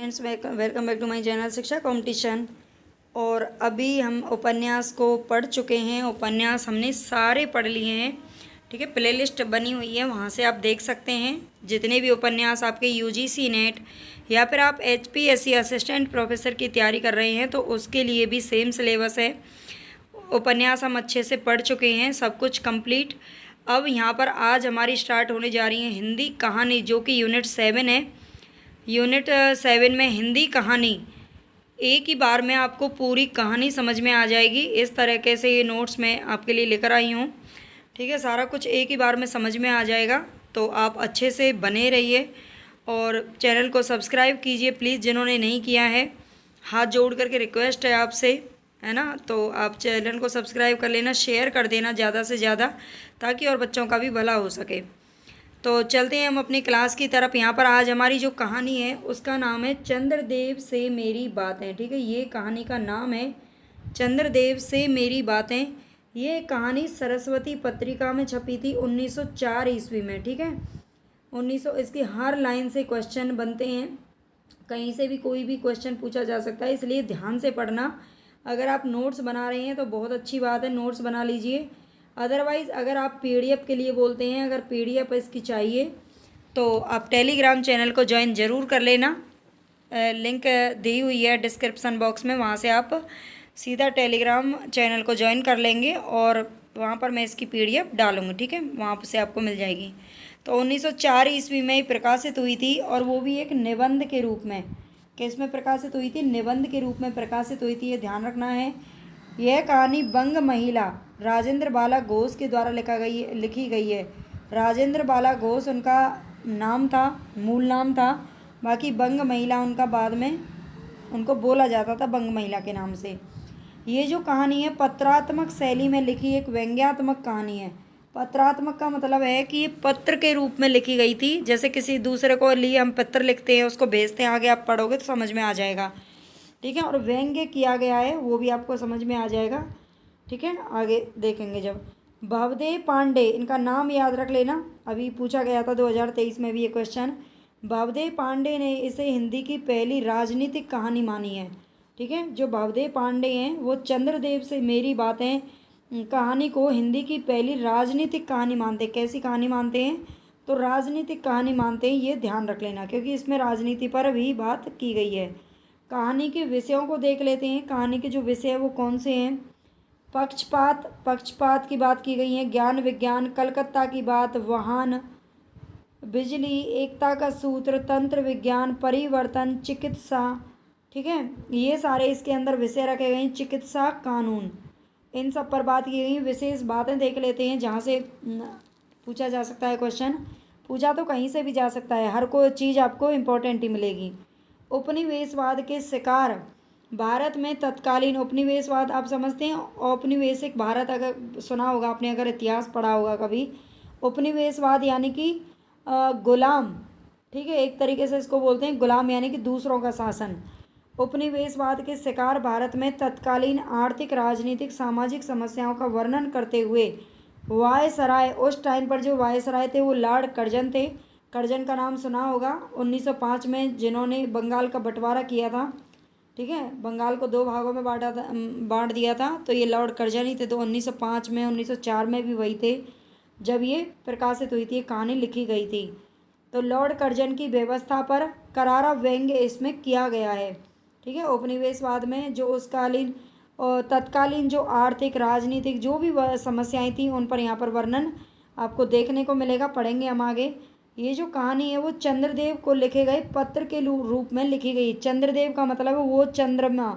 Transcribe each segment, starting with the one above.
Friends, welcome back to my channel Shiksha Competition. और अभी हम उपन्यास को पढ़ चुके हैं। उपन्यास हमने सारे पढ़ लिए हैं। ठीक है, प्लेलिस्ट बनी हुई है, वहाँ से आप देख सकते हैं जितने भी उपन्यास आपके यूजीसी नेट या फिर आप एचपीएससी असिस्टेंट प्रोफेसर की तैयारी कर रहे हैं तो उसके लिए भी सेम सिलेबस है। उपन्यास हम अच्छे से पढ़ चुके हैं, सब कुछ कंप्लीट। अब यहाँ पर आज हमारी स्टार्ट होने जा रही है हिंदी कहानी, जो कि यूनिट 7 है। यूनिट 7 में हिंदी कहानी एक ही बार में आपको पूरी कहानी समझ में आ जाएगी। इस तरीके से ये नोट्स मैं आपके लिए लेकर आई हूँ। ठीक है, सारा कुछ एक ही बार में समझ में आ जाएगा, तो आप अच्छे से बने रहिए और चैनल को सब्सक्राइब कीजिए प्लीज़, जिन्होंने नहीं किया है। हाथ जोड़ करके रिक्वेस्ट है आपसे, है ना। तो आप चैनल को सब्सक्राइब कर लेना, शेयर कर देना ज़्यादा से ज़्यादा, ताकि और बच्चों का भी भला हो सके। तो चलते हैं हम अपनी क्लास की तरफ। यहाँ पर आज हमारी जो कहानी है उसका नाम है चंद्रदेव से मेरी बातें। ठीक है, ये कहानी का नाम है चंद्रदेव से मेरी बातें। ये कहानी सरस्वती पत्रिका में छपी थी 1904 ईस्वी में। ठीक है, 1900। इसकी हर लाइन से क्वेश्चन बनते हैं, कहीं से भी कोई भी क्वेश्चन पूछा जा सकता है, इसलिए ध्यान से पढ़ना। अगर आप नोट्स बना रहे हैं तो बहुत अच्छी बात है, नोट्स बना लीजिए। अदरवाइज़ अगर आप पीडीएफ के लिए बोलते हैं, अगर पीडीएफ इसकी चाहिए तो आप टेलीग्राम चैनल को ज्वाइन ज़रूर कर लेना। लिंक दी हुई है डिस्क्रिप्सन बॉक्स में, वहाँ से आप सीधा टेलीग्राम चैनल को ज्वाइन कर लेंगे और वहाँ पर मैं इसकी पीडीएफ डालूँगी। ठीक है, वहाँ से आपको मिल जाएगी। तो 1904 ईस्वी में प्रकाशित हुई थी, और वो भी एक निबंध के रूप में। किसमें प्रकाशित हुई थी? निबंध के रूप में प्रकाशित हुई थी, ये ध्यान रखना है। यह कहानी बंग महिला राजेंद्र बाला घोष के द्वारा लिखी गई है। राजेंद्र बाला घोष उनका नाम था, मूल नाम था। बाकी बंग महिला उनका बाद में उनको बोला जाता था बंग महिला के नाम से। ये जो कहानी है पत्रात्मक शैली में लिखी एक व्यंग्यात्मक कहानी है। पत्रात्मक का मतलब है कि ये पत्र के रूप में लिखी गई थी। जैसे किसी दूसरे को लिए हम पत्र लिखते हैं, उसको भेजते हैं, आगे आप पढ़ोगे तो समझ में आ जाएगा। ठीक है, और व्यंग्य किया गया है, वो भी आपको समझ में आ जाएगा। ठीक है, आगे देखेंगे जब। भवदेव पांडे, इनका नाम याद रख लेना, अभी पूछा गया था 2023 में भी ये क्वेश्चन। भवदेव पांडे ने इसे हिंदी की पहली राजनीतिक कहानी मानी है। ठीक है, जो भवदेव पांडे हैं वो चंद्रदेव से मेरी बातें कहानी को हिंदी की पहली राजनीतिक कहानी मानते हैं। कैसी कहानी मानते हैं? तो राजनीतिक कहानी मानते हैं, ये ध्यान रख लेना, क्योंकि इसमें राजनीति पर भी बात की गई है। कहानी के विषयों को देख लेते हैं। कहानी के जो विषय है वो कौन से हैं? पक्षपात की बात की गई है, ज्ञान विज्ञान, कलकत्ता की बात, वाहन, बिजली, एकता का सूत्र, तंत्र विज्ञान, परिवर्तन, चिकित्सा। ठीक है, ये सारे इसके अंदर विषय रखे गए हैं। चिकित्सा, कानून, इन सब पर बात की गई। विशेष बातें देख लेते हैं जहाँ से पूछा जा सकता है क्वेश्चन। पूछा तो कहीं से भी जा सकता है, हर कोई चीज़ आपको इम्पोर्टेंट ही मिलेगी। उपनिवेशवाद के शिकार भारत में तत्कालीन। उपनिवेशवाद आप समझते हैं, औपनिवेशिक भारत, अगर सुना होगा आपने, अगर इतिहास पढ़ा होगा कभी। उपनिवेशवाद यानी कि गुलाम। ठीक है, एक तरीके से इसको बोलते हैं गुलाम, यानी कि दूसरों का शासन। उपनिवेशवाद के शिकार भारत में तत्कालीन आर्थिक, राजनीतिक, सामाजिक समस्याओं का वर्णन करते हुए वायसराय, उस टाइम पर जो वायसराय थे वो लॉर्ड कर्जन थे। कर्जन का नाम सुना होगा, 1905 में जिन्होंने बंगाल का बंटवारा किया था। ठीक है, बंगाल को दो भागों में बांट दिया था, तो ये लॉर्ड कर्जन ही थे। तो 1905 में, 1904 में भी वही थे जब ये प्रकाशित हुई थी, कहानी लिखी गई थी। तो लॉर्ड कर्जन की व्यवस्था पर करारा व्यंग्य इसमें किया गया है। ठीक है, उपनिवेशवाद में जो उस कालीन और तत्कालीन जो आर्थिक, राजनीतिक जो भी समस्याएं थी उन पर यहाँ पर वर्णन आपको देखने को मिलेगा, पढ़ेंगे हम आगे। ये जो कहानी है वो चंद्रदेव को लिखे गए पत्र के रूप में लिखी गई। चंद्रदेव का मतलब है वो चंद्रमा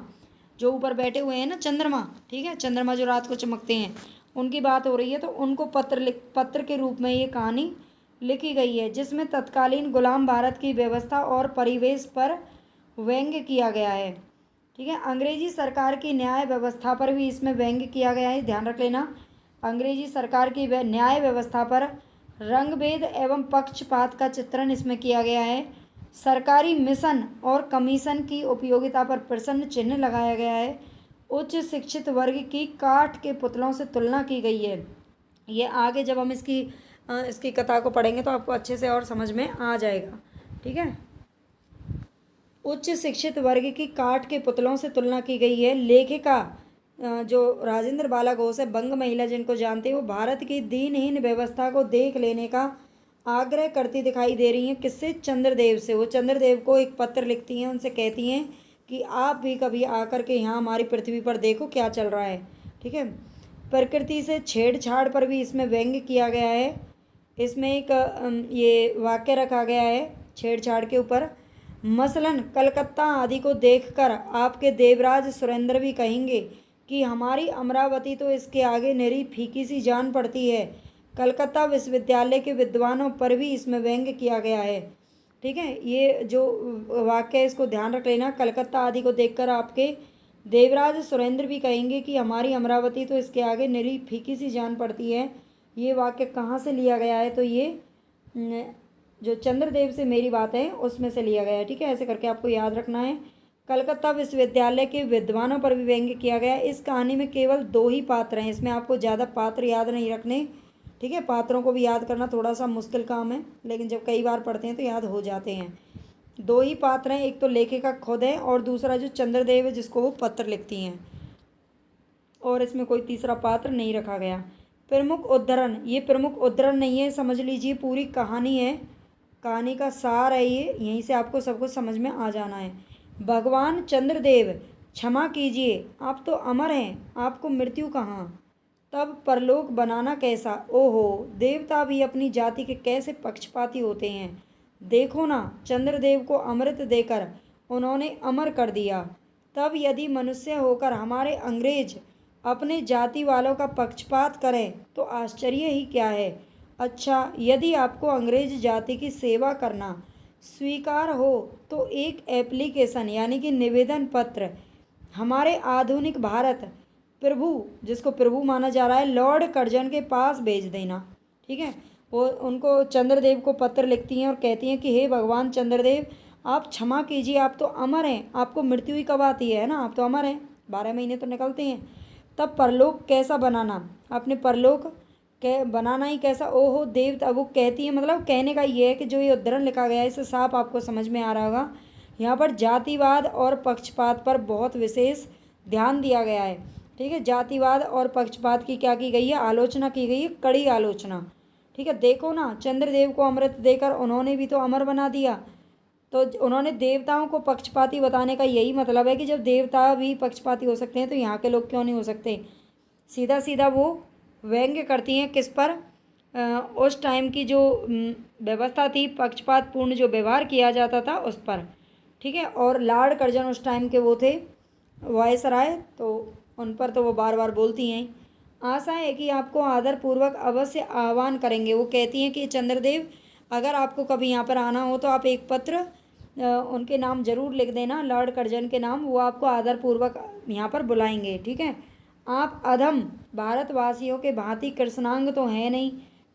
जो ऊपर बैठे हुए हैं ना, चंद्रमा। ठीक है, चंद्रमा जो रात को चमकते हैं, उनकी बात हो रही है। तो उनको पत्र के रूप में ये कहानी लिखी गई है, जिसमें तत्कालीन गुलाम भारत की व्यवस्था और परिवेश पर व्यंग्य किया गया है। ठीक है, अंग्रेजी सरकार की न्याय व्यवस्था पर भी इसमें व्यंग्य किया गया है, ध्यान रख लेना। अंग्रेजी सरकार की न्याय व्यवस्था पर रंगभेद एवं पक्षपात का चित्रण इसमें किया गया है। सरकारी मिशन और कमीशन की उपयोगिता पर प्रश्न चिन्ह लगाया गया है। उच्च शिक्षित वर्ग की काठ के पुतलों से तुलना की गई है। ये आगे जब हम इसकी कथा को पढ़ेंगे तो आपको अच्छे से और समझ में आ जाएगा। ठीक है, उच्च शिक्षित वर्ग की काठ के पुतलों से तुलना की गई है। लेखिका जो राजेंद्र बाला घोष है, बंग महिला जिनको जानते हैं, वो भारत की दीनहीन व्यवस्था को देख लेने का आग्रह करती दिखाई दे रही हैं। किससे? चंद्रदेव से। वो चंद्रदेव को एक पत्र लिखती हैं, उनसे कहती हैं कि आप भी कभी आकर के यहाँ हमारी पृथ्वी पर देखो क्या चल रहा है। ठीक है। प्रकृति से छेड़छाड़ पर भी इसमें व्यंग्य किया गया है। इसमें एक ये वाक्य रखा गया है छेड़छाड़ के ऊपर। मसलन कलकत्ता आदि को देखकर आपके देवराज सुरेंद्र भी कहेंगे कि हमारी अमरावती तो इसके आगे निरी फीकी सी जान पड़ती है। कलकत्ता विश्वविद्यालय के विद्वानों पर भी इसमें व्यंग्य किया गया है। ठीक है। ये जो वाक्य है इसको ध्यान रख लेना। कलकत्ता आदि को देखकर आपके देवराज सुरेंद्र भी कहेंगे कि हमारी अमरावती तो इसके आगे निरी फीकी सी जान पड़ती है। ये वाक्य कहाँ से लिया गया है? तो ये जो चंद्रदेव से मेरी बात है उसमें से लिया गया है। ठीक है। ऐसे करके आपको याद रखना है। कलकत्ता विश्वविद्यालय के विद्वानों पर भी व्यंग्य किया गया है। इस कहानी में केवल 2 ही पात्र हैं, इसमें आपको ज़्यादा पात्र याद नहीं रखने। ठीक है। पात्रों को भी याद करना थोड़ा सा मुश्किल काम है, लेकिन जब कई बार पढ़ते हैं तो याद हो जाते हैं। 2 ही पात्र हैं, एक तो लेखिका खुद है और दूसरा जो चंद्रदेव है जिसको वो पत्र लिखती हैं, और इसमें कोई तीसरा पात्र नहीं रखा गया। प्रमुख उद्धरण, ये प्रमुख उद्धरण नहीं है, समझ लीजिए पूरी कहानी है, कहानी का सार है ये, यहीं से आपको सब कुछ समझ में आ जाना है। भगवान चंद्रदेव, क्षमा कीजिए, आप तो अमर हैं, आपको मृत्यु कहाँ, तब परलोक बनाना कैसा। ओहो, देवता भी अपनी जाति के कैसे पक्षपाती होते हैं। देखो ना, चंद्रदेव को अमृत देकर उन्होंने अमर कर दिया। तब यदि मनुष्य होकर हमारे अंग्रेज अपने जाति वालों का पक्षपात करें तो आश्चर्य ही क्या है। अच्छा, यदि आपको अंग्रेज जाति की सेवा करना स्वीकार हो तो एक एप्लीकेशन यानी कि निवेदन पत्र हमारे आधुनिक भारत प्रभु, जिसको प्रभु माना जा रहा है, लॉर्ड कर्जन के पास भेज देना। ठीक है। वो उनको चंद्रदेव को पत्र लिखती हैं और कहती हैं कि हे भगवान चंद्रदेव, आप क्षमा कीजिए, आप तो अमर हैं, आपको मृत्यु ही कब आती है ना, आप तो अमर हैं, 12 महीने तो निकलते हैं। तब परलोक कैसा बनाना, आपने परलोक के बनाना ही कैसा। ओहो देवता, वो कहती है, मतलब कहने का ये है कि जो ये उद्धरण लिखा गया है इससे साफ आपको समझ में आ रहा होगा, यहाँ पर जातिवाद और पक्षपात पर बहुत विशेष ध्यान दिया गया है। ठीक है। जातिवाद और पक्षपात की क्या की गई है? आलोचना की गई है, कड़ी आलोचना। ठीक है। देखो ना, चंद्रदेव को अमृत देकर उन्होंने भी तो अमर बना दिया। तो उन्होंने देवताओं को पक्षपाती बताने का यही मतलब है कि जब देवता भी पक्षपाती हो सकते हैं तो यहाँ के लोग क्यों नहीं हो सकते। सीधा सीधा वो व्यंग्य करती हैं किस पर? उस टाइम की जो व्यवस्था थी, पक्षपातपूर्ण जो व्यवहार किया जाता था उस पर। ठीक है। और लॉर्ड कर्जन उस टाइम के वो थे वायसराय, तो उन पर तो वो बार बार बोलती हैं। आशा है कि आपको आदरपूर्वक अवश्य आह्वान करेंगे। वो कहती हैं कि चंद्रदेव, अगर आपको कभी यहाँ पर आना हो तो आप एक पत्र उनके नाम ज़रूर लिख देना, लॉर्ड कर्जन के नाम, वो आपको आदरपूर्वक यहाँ पर बुलाएंगे। ठीक है। आप अधम भारतवासियों के भांति कृष्णांग तो है नहीं।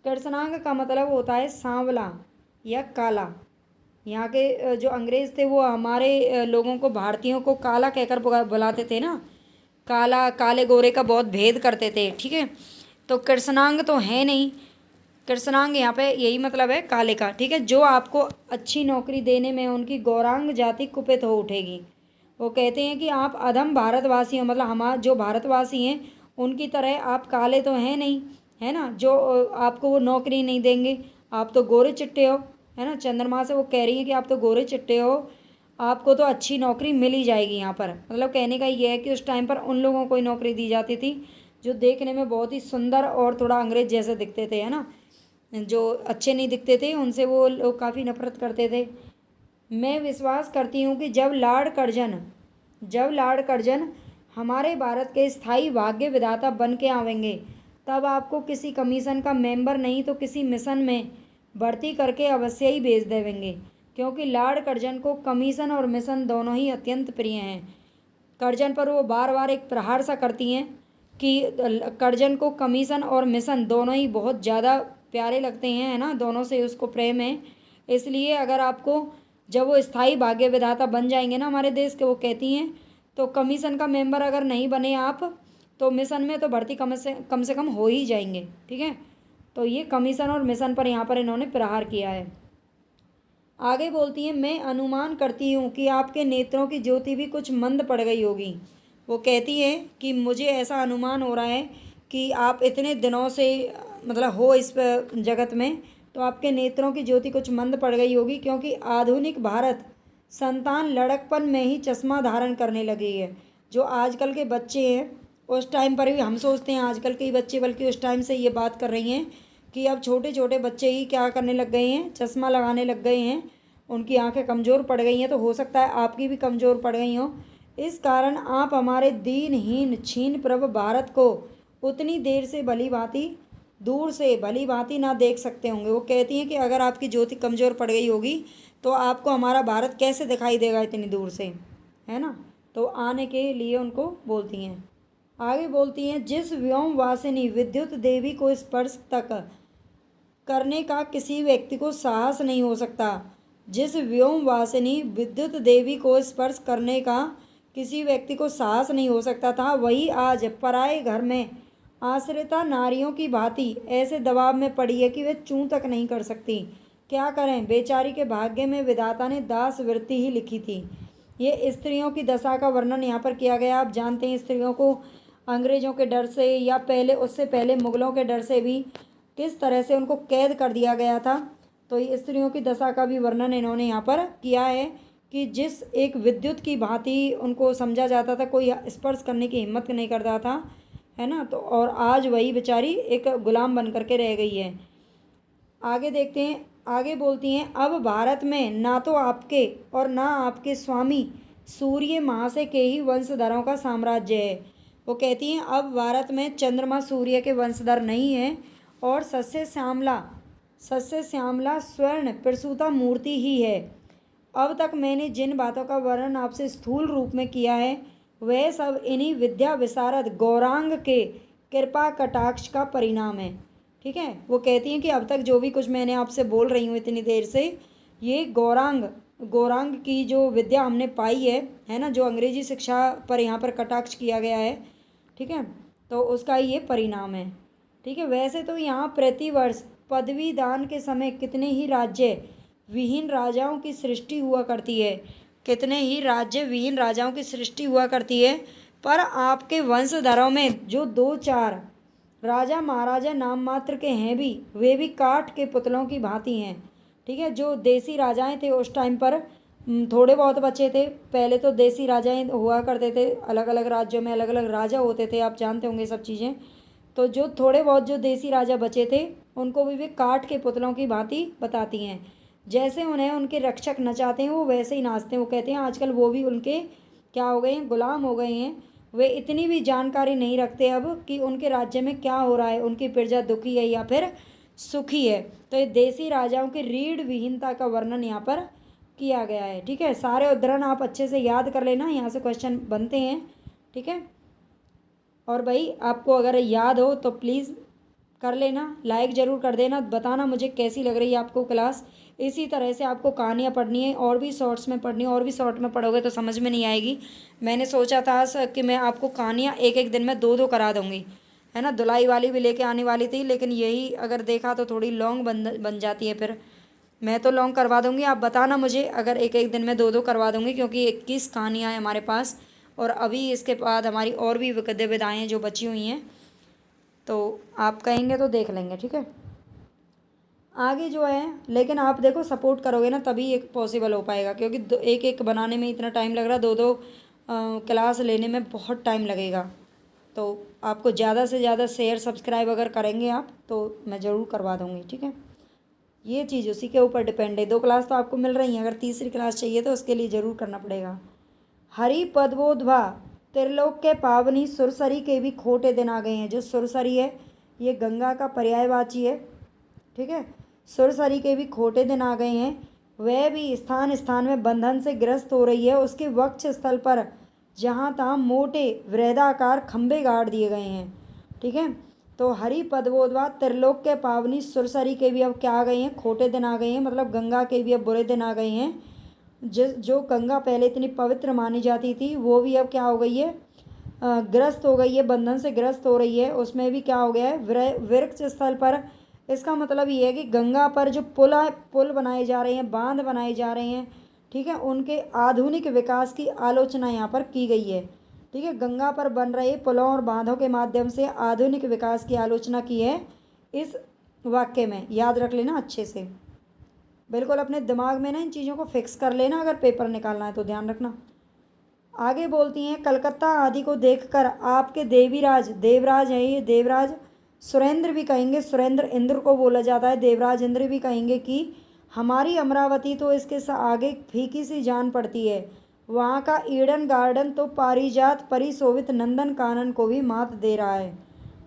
कृष्णांग का मतलब होता है सांवला या काला। यहाँ के जो अंग्रेज़ थे वो हमारे लोगों को, भारतीयों को काला कहकर बुलाते थे ना, काला, काले गोरे का बहुत भेद करते थे। ठीक है। तो कृष्णांग तो है नहीं, कृष्णांग यहाँ पे यही मतलब है काले का। ठीक है। जो आपको अच्छी नौकरी देने में उनकी गौरांग जाति कुपित हो उठेगी। वो कहते हैं कि आप अधम भारतवासी हो, मतलब हमारे जो भारतवासी हैं उनकी तरह आप काले तो हैं नहीं, है ना, जो आपको वो नौकरी नहीं देंगे। आप तो गोरे चिट्टे हो, है ना। चंद्रमा से वो कह रही हैं कि आप तो गोरे चिट्टे हो, आपको तो अच्छी नौकरी मिल ही जाएगी यहाँ पर। मतलब कहने का ये है कि उस टाइम पर उन लोगों को ही नौकरी दी जाती थी जो देखने में बहुत ही सुंदर और थोड़ा अंग्रेज जैसे दिखते थे, है ना। जो अच्छे नहीं दिखते थे उनसे वो लोग काफ़ी नफरत करते थे। मैं विश्वास करती हूँ कि जब लॉर्ड कर्जन हमारे भारत के स्थायी भाग्य विधाता बन के आवेंगे तब आपको किसी कमीशन का मेंबर नहीं तो किसी मिशन में भर्ती करके अवश्य ही भेज देवेंगे, क्योंकि लॉर्ड कर्जन को कमीशन और मिशन दोनों ही अत्यंत प्रिय हैं। कर्जन पर वो बार बार एक प्रहार सा करती हैं कि कर्जन को कमीशन और मिशन दोनों ही बहुत ज़्यादा प्यारे लगते हैं, है ना, दोनों से उसको प्रेम है। इसलिए अगर आपको, जब वो स्थायी भाग्य विधाता बन जाएंगे ना हमारे देश के, वो कहती हैं, तो कमीशन का मेंबर अगर नहीं बने आप तो मिशन में तो भर्ती कम से कम हो ही जाएंगे। ठीक है। तो ये कमीशन और मिशन पर यहाँ पर इन्होंने प्रहार किया है। आगे बोलती हैं, मैं अनुमान करती हूँ कि आपके नेत्रों की ज्योति भी कुछ मंद पड़ गई होगी। वो कहती हैं कि मुझे ऐसा अनुमान हो रहा है कि आप इतने दिनों से मतलब हो इस जगत में, तो आपके नेत्रों की ज्योति कुछ मंद पड़ गई होगी, क्योंकि आधुनिक भारत संतान लड़कपन में ही चश्मा धारण करने लगी है। जो आजकल के बच्चे हैं, उस टाइम पर भी हम सोचते हैं आजकल के ही बच्चे, बल्कि उस टाइम से ये बात कर रही हैं कि अब छोटे छोटे बच्चे ही क्या करने लग गए हैं, चश्मा लगाने लग गए हैं, उनकी आंखें कमज़ोर पड़ गई हैं। तो हो सकता है आपकी भी कमज़ोर पड़ गई हों। इस कारण आप हमारे दीनहीन छीन प्रभ भारत को उतनी देर से भली भांति दूर से भली भांति ना देख सकते होंगे। वो कहती हैं कि अगर आपकी ज्योति कमज़ोर पड़ गई होगी तो आपको हमारा भारत कैसे दिखाई देगा इतनी दूर से, है ना। तो आने के लिए उनको बोलती हैं। आगे बोलती हैं, जिस व्योम वासिनी विद्युत देवी को स्पर्श तक करने का किसी व्यक्ति को साहस नहीं हो सकता, जिस व्योम वासिनी विद्युत देवी को स्पर्श करने का किसी व्यक्ति को साहस नहीं हो सकता था, वही आज पराए घर में आश्रिता नारियों की भांति ऐसे दबाव में पड़ी है कि वे चूं तक नहीं कर सकती। क्या करें, बेचारी के भाग्य में विधाता ने दास वृत्ति ही लिखी थी। ये स्त्रियों की दशा का वर्णन यहाँ पर किया गया। आप जानते हैं स्त्रियों को अंग्रेज़ों के डर से या पहले उससे पहले मुग़लों के डर से भी किस तरह से उनको कैद कर दिया गया था। तो ये स्त्रियों की दशा का भी वर्णन इन्होंने यहाँ पर किया है कि जिस एक विद्युत की भांति उनको समझा जाता था, कोई स्पर्श करने की हिम्मत नहीं करता था, है ना। तो और आज वही बेचारी एक गुलाम बन करके रह गई है। आगे देखते हैं। आगे बोलती हैं, अब भारत में ना तो आपके और ना आपके स्वामी सूर्य महाशय के ही वंशधरों का साम्राज्य है। वो कहती हैं अब भारत में चंद्रमा सूर्य के वंशधर नहीं है और सस्य श्यामला स्वर्ण प्रसूता मूर्ति ही है। अब तक मैंने जिन बातों का वर्णन आपसे स्थूल रूप में किया है वह सब इन्हीं विद्या विशारद गौरांग के कृपा कटाक्ष का परिणाम है। ठीक है। वो कहती हैं कि अब तक जो भी कुछ मैंने आपसे बोल रही हूँ इतनी देर से, ये गौरांग की जो विद्या हमने पाई है ना, जो अंग्रेजी शिक्षा पर यहाँ पर कटाक्ष किया गया है, ठीक है, तो उसका ये परिणाम है। ठीक है। वैसे तो यहाँ प्रतिवर्ष पदवी दान के समय कितने ही राज्य विहीन राजाओं की सृष्टि हुआ करती है, कितने ही राज्य विहीन राजाओं की सृष्टि हुआ करती है, पर आपके वंशधरों में जो 2-4 राजा महाराजा नाम मात्र के हैं भी, वे भी काठ के पुतलों की भांति हैं। ठीक है। जो देसी राजाएं थे उस टाइम पर थोड़े बहुत बचे थे। पहले तो देसी राजाएं हुआ करते थे, अलग अलग राज्यों में अलग अलग राजा होते थे, आप जानते होंगे सब चीज़ें। तो जो थोड़े बहुत जो देसी राजा बचे थे उनको भी वे काठ के पुतलों की भांति बताती हैं। जैसे उन्हें उनके रक्षक नचाते हैं वो वैसे ही नाचते हैं। वो कहते हैं आजकल वो भी उनके क्या हो गए हैं, गुलाम हो गए हैं। वे इतनी भी जानकारी नहीं रखते अब कि उनके राज्य में क्या हो रहा है, उनकी प्रजा दुखी है या फिर सुखी है। तो ये देसी राजाओं की रीढ़ विहीनता का वर्णन यहाँ पर किया गया है। ठीक है। सारे उद्धरण आप अच्छे से याद कर लेना, यहाँ से क्वेश्चन बनते हैं। ठीक है। और भाई आपको अगर याद हो तो प्लीज़ कर लेना, लाइक ज़रूर कर देना, बताना मुझे कैसी लग रही है आपको क्लास। इसी तरह से आपको कहानियाँ पढ़नी है और भी शॉर्ट्स में पढ़नी है, और भी शॉर्ट में पढ़ोगे तो समझ में नहीं आएगी। मैंने सोचा था कि मैं आपको कहानियाँ एक एक दिन में 2-2 करा दूँगी, है ना। धुलाई वाली भी लेके आने वाली थी, लेकिन यही अगर देखा तो थोड़ी लॉन्ग बन जाती है। फिर मैं तो लॉन्ग करवा दूँगी, आप बताना मुझे अगर एक एक दिन में 2-2 करवा दूँगी, क्योंकि 21 कहानियाँ हैं हमारे पास और अभी इसके बाद हमारी और भी विधाएँ जो बची हुई हैं, तो आप कहेंगे तो देख लेंगे। ठीक है। आगे जो है, लेकिन आप देखो सपोर्ट करोगे ना तभी एक पॉसिबल हो पाएगा, क्योंकि एक एक बनाने में इतना टाइम लग रहा, 2-2 क्लास लेने में बहुत टाइम लगेगा। तो आपको ज़्यादा से ज़्यादा शेयर सब्सक्राइब अगर करेंगे आप तो मैं ज़रूर करवा दूँगी। ठीक है। ये चीज़ उसी के ऊपर डिपेंड है। 2 क्लास तो आपको मिल रही हैं, अगर तीसरी क्लास चाहिए तो उसके लिए ज़रूर करना पड़ेगा। हरि पदवोद्भा त्रिलोक के पावनी सुरसरी के भी खोटे दिन आ गए हैं। जो सुरसरी है ये गंगा का पर्यायवाची है। ठीक है। सुरसरी के भी खोटे दिन आ गए हैं, वह भी स्थान स्थान में बंधन से ग्रस्त हो रही है। उसके वक्ष स्थल पर जहाँ तहाँ मोटे वृहदाकार खंभे गाड़ दिए गए हैं। ठीक है। तो हरि पदवोद्भा त्रिलोक के पावनी सुरसरी के भी अब क्या आ गए हैं, खोटे दिन आ गए हैं, मतलब गंगा के भी अब बुरे दिन आ गए हैं। जो गंगा पहले इतनी पवित्र मानी जाती थी वो भी अब क्या हो गई है, ग्रस्त हो गई है, बंधन से ग्रस्त हो रही है। उसमें भी क्या हो गया है, वृक्ष स्थल पर इसका मतलब ये है कि गंगा पर जो पुल बनाए जा रहे हैं, बांध बनाए जा रहे हैं, ठीक है, उनके आधुनिक विकास की आलोचना यहाँ पर की गई है। ठीक है, गंगा पर बन रहे पुलों और बांधों के माध्यम से आधुनिक विकास की आलोचना की है इस वाक्य में। याद रख लेना अच्छे से, बिल्कुल अपने दिमाग में ना इन चीज़ों को फिक्स कर लेना, अगर पेपर निकालना है तो ध्यान रखना। आगे बोलती हैं, कलकत्ता आदि को देखकर आपके देवराज है ये, देवराज सुरेंद्र भी कहेंगे, सुरेंद्र इंद्र को बोला जाता है, देवराज इंद्र भी कहेंगे कि हमारी अमरावती तो इसके आगे फीकी सी जान पड़ती है। वहाँ का ईडन गार्डन तो पारिजात परिशोभित नंदन कानन को भी मात दे रहा है।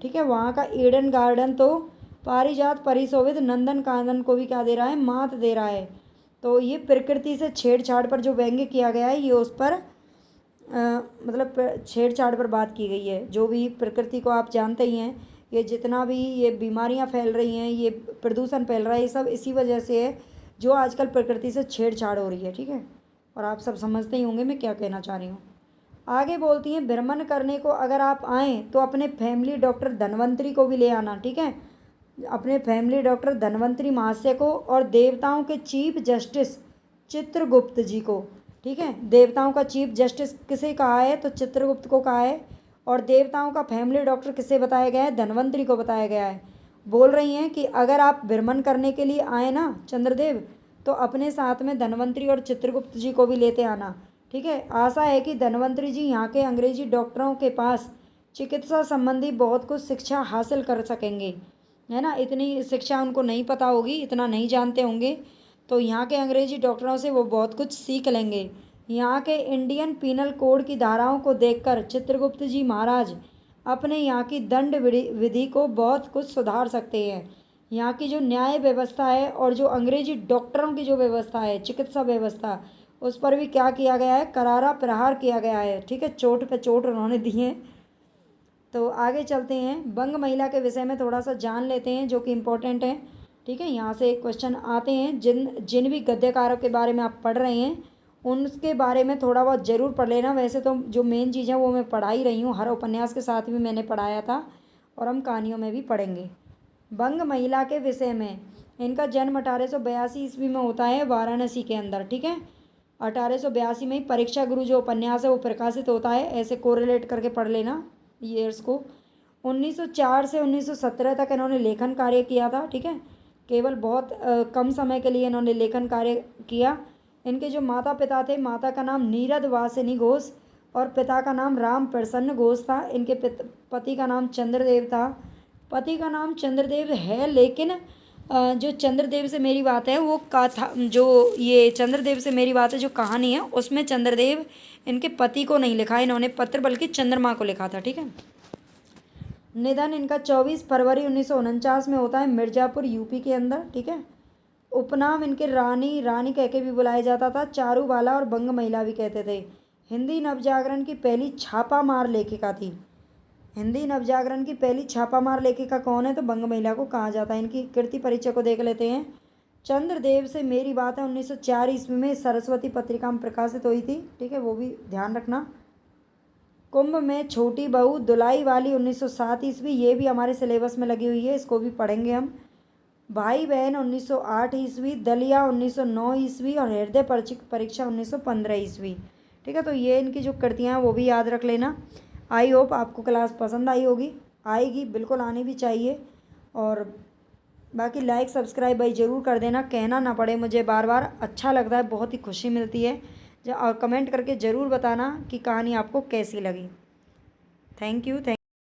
ठीक है, वहाँ का ईडन गार्डन तो पारिजात परिशोभित नंदन कानन को भी क्या दे रहा है, मात दे रहा है। तो ये प्रकृति से छेड़छाड़ पर जो व्यंग्य किया गया है, ये उस पर मतलब छेड़छाड़ पर बात की गई है। जो भी प्रकृति को आप जानते ही हैं, ये जितना भी ये बीमारियां फैल रही हैं, ये प्रदूषण फैल रहा है, ये सब इसी वजह से है जो आजकल प्रकृति से छेड़छाड़ हो रही है। ठीक है, और आप सब समझते ही होंगे मैं क्या कहना चाह रही हूँ। आगे बोलती हैं, भ्रमण करने को अगर आप आएँ तो अपने फैमिली डॉक्टर धन्वंतरी को भी ले आना। ठीक है, अपने फैमिली डॉक्टर धन्वंतरी महाशय को और देवताओं के चीफ जस्टिस चित्रगुप्त जी को। ठीक है, देवताओं का चीफ जस्टिस किसे कहा है, तो चित्रगुप्त को कहा है। और देवताओं का फैमिली डॉक्टर किसे बताया गया है, धन्वंतरी को बताया गया है। बोल रही हैं कि अगर आप भ्रमण करने के लिए आए ना चंद्रदेव, तो अपने साथ में धन्वंतरी और चित्रगुप्त जी को भी लेते आना। ठीक है, आशा है कि धन्वंतरी जी यहाँ के अंग्रेजी डॉक्टरों के पास चिकित्सा संबंधी बहुत कुछ शिक्षा हासिल कर सकेंगे, है ना। इतनी शिक्षा उनको नहीं पता होगी, इतना नहीं जानते होंगे, तो यहाँ के अंग्रेजी डॉक्टरों से वो बहुत कुछ सीख लेंगे। यहाँ के इंडियन पीनल कोड की धाराओं को देखकर चित्रगुप्त जी महाराज अपने यहाँ की दंड विधि को बहुत कुछ सुधार सकते हैं। यहाँ की जो न्याय व्यवस्था है और जो अंग्रेजी डॉक्टरों की जो व्यवस्था है, चिकित्सा व्यवस्था, उस पर भी क्या किया गया है, करारा प्रहार किया गया है। ठीक है, चोट पे चोट उन्होंने दी है। तो आगे चलते हैं, बंग महिला के विषय में थोड़ा सा जान लेते हैं जो कि इम्पोर्टेंट है। ठीक है, यहाँ से क्वेश्चन आते हैं। जिन भी गद्यकारों के बारे में आप पढ़ रहे हैं उनके बारे में थोड़ा बहुत ज़रूर पढ़ लेना। वैसे तो जो मेन चीज़ें वो मैं पढ़ा ही रही हूँ, हर उपन्यास के साथ भी मैंने पढ़ाया था और हम कहानियों में भी पढ़ेंगे। बंग महिला के विषय में, इनका जन्म 1882 ईस्वी में होता है वाराणसी के अंदर। ठीक है, 1882 में ही परीक्षा गुरु जो उपन्यास है वो प्रकाशित होता है। ऐसे कोरिलेट करके पढ़ लेना ईयर्स को। 1904 से 1917 तक इन्होंने लेखन कार्य किया था। ठीक है, केवल बहुत कम समय के लिए इन्होंने लेखन कार्य किया। इनके जो माता पिता थे, माता का नाम नीरद वासिनी घोष और पिता का नाम राम प्रसन्न घोष था। इनके पति का नाम चंद्रदेव था। पति का नाम चंद्रदेव है, लेकिन जो चंद्रदेव से मेरी बात है वो कथा, जो ये चंद्रदेव से मेरी बात है जो कहानी है, उसमें चंद्रदेव इनके पति को नहीं लिखा इन्होंने पत्र, बल्कि चंद्रमा को लिखा था। ठीक है, निधन इनका 24 फरवरी 1949 में होता है मिर्ज़ापुर यूपी के अंदर। ठीक है, उपनाम इनके रानी कह के भी बुलाया जाता था, चारूबाला और बंग महिला भी कहते थे। हिंदी नवजागरण की पहली छापामार लेखिका थी। हिंदी नवजागरण की पहली छापामार लेखिका कौन है, तो बंग महिला को कहा जाता है। इनकी कृति परिचय को देख लेते हैं। चंद्रदेव से मेरी बात है 1904 ईस्वी में सरस्वती पत्रिका में प्रकाशित हुई थी। ठीक है, वो भी ध्यान रखना। कुंभ में छोटी बहू दुलाई वाली 1907 ईस्वी, ये भी हमारे सिलेबस में लगी हुई है, इसको भी पढ़ेंगे हम। भाई बहन 1908 ईस्वी, दलिया 1909 ईस्वी और हृदय परीक्षा 1915 ईस्वी। ठीक है, तो ये इनकी जो कृतियाँ हैं वो भी याद रख लेना। आई होप आपको क्लास पसंद आई होगी, आएगी, बिल्कुल आनी भी चाहिए। और बाकी लाइक सब्सक्राइब भाई ज़रूर कर देना, कहना ना पड़े मुझे बार बार, अच्छा लगता है, बहुत ही खुशी मिलती है। और कमेंट करके ज़रूर बताना कि कहानी आपको कैसी लगी। Thank you.